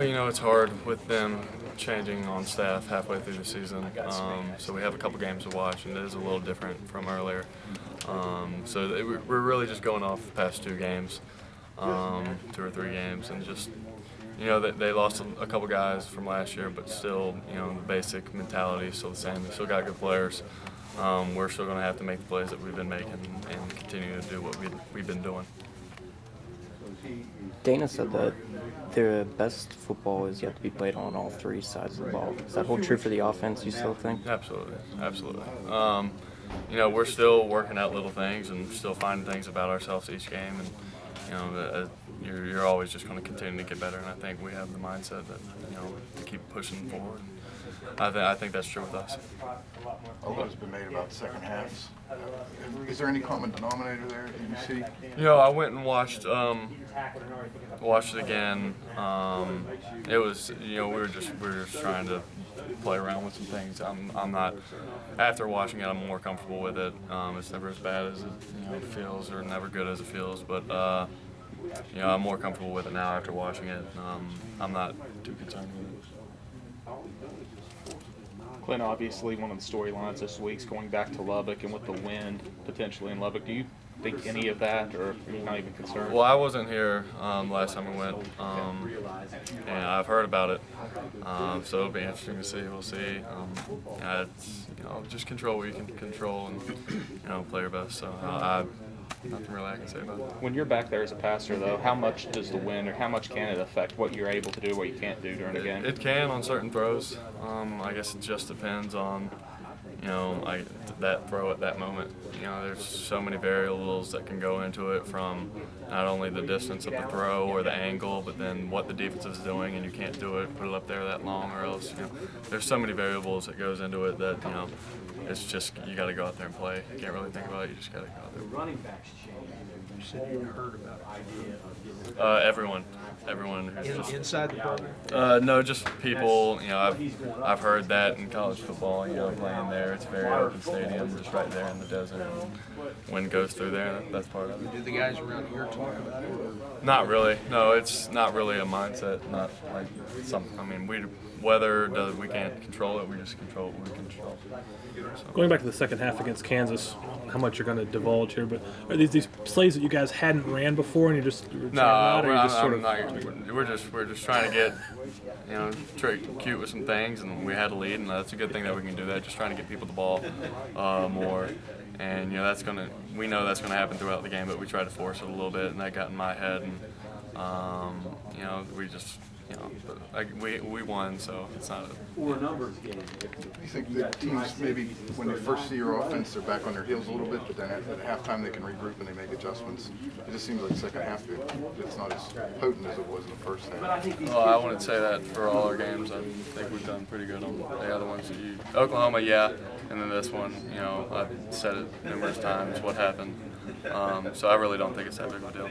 You know, it's hard with them changing on staff halfway through the season. So we have a couple games to watch, and it is a little different from earlier. We're really just going off the past two games, 2 or 3 games, and just, you know, they lost a couple guys from last year, but still, you know, the basic mentality is still the same. They still got good players. We're still going to have to make the plays that we've been making and continue to do what we've been doing. Dana said that the best football is yet to be played on all three sides of the ball. Does that hold true for the offense, you still think? Absolutely, absolutely. You know, we're still working out little things and still finding things about ourselves each game, and you know, you're always just going to continue to get better. And I think we have the mindset that, you know, to keep pushing forward. I think that's true with us. A lot has been made about second halves. Is there any common denominator there that you see? You know, I went and watched it again. It was, you know, we were just trying to play around with some things. I'm not, after watching it, I'm more comfortable with it. It's never as bad as it feels, or never good as it feels, but you know, I'm more comfortable with it now after watching it. I'm not too concerned with it. Clint, obviously one of the storylines this week is going back to Lubbock, and with the wind potentially in Lubbock, do you think any of that, or are you not even concerned? Well, I wasn't here last time we went, and I've heard about it, so it'll be interesting to see. We'll see. It's, you know, just control what you can control and, you know, play your best. So nothing really I can say about it. When you're back there as a passer, though, how much does the wind, or how much can it affect what you're able to do, what you can't do during a game? It can on certain throws. I guess it just depends on, you know, that throw at that moment. You know, there's so many variables that can go into it, from not only the distance of the throw or the angle, but then what the defense is doing, and you can't do it, put it up there that long, or else, you know, there's so many variables that goes into it that, you know, it's just, you got to go out there and play. You can't really think about it. You just got to go out there. Running backs change. You said you heard about the Everyone who's just inside the program. no, just people. You know, I've heard that in college football. You know, playing there, it's a very open stadium, just right there in the desert. And wind goes through there. That's part of it. Do the guys around here talk about it? Not really. No, it's not really a mindset. Not like something. I mean, we can't control it. We just control what we can control. So. Going back to the second half against Kansas, how much you're going to divulge here, but are these plays that you guys hadn't ran before, and you're we're just trying to get, you know, cute with some things, and we had a lead, and that's a good thing that we can do that. Just trying to get people the ball more, and you know, we know that's gonna happen throughout the game, but we try to force it a little bit, and that got in my head, and you know, we just. You know, but we won, so it's not a numbers game. Do you think that teams, maybe when they first see your offense, they're back on their heels a little bit, but then at halftime they can regroup and they make adjustments? It just seems like second half it's not as potent as it was in the first half. Well, I wouldn't say that for all our games. I think we've done pretty good on the other ones. Oklahoma, yeah, and then this one, you know, I've said it numerous times what happened. So I really don't think it's that big of a deal.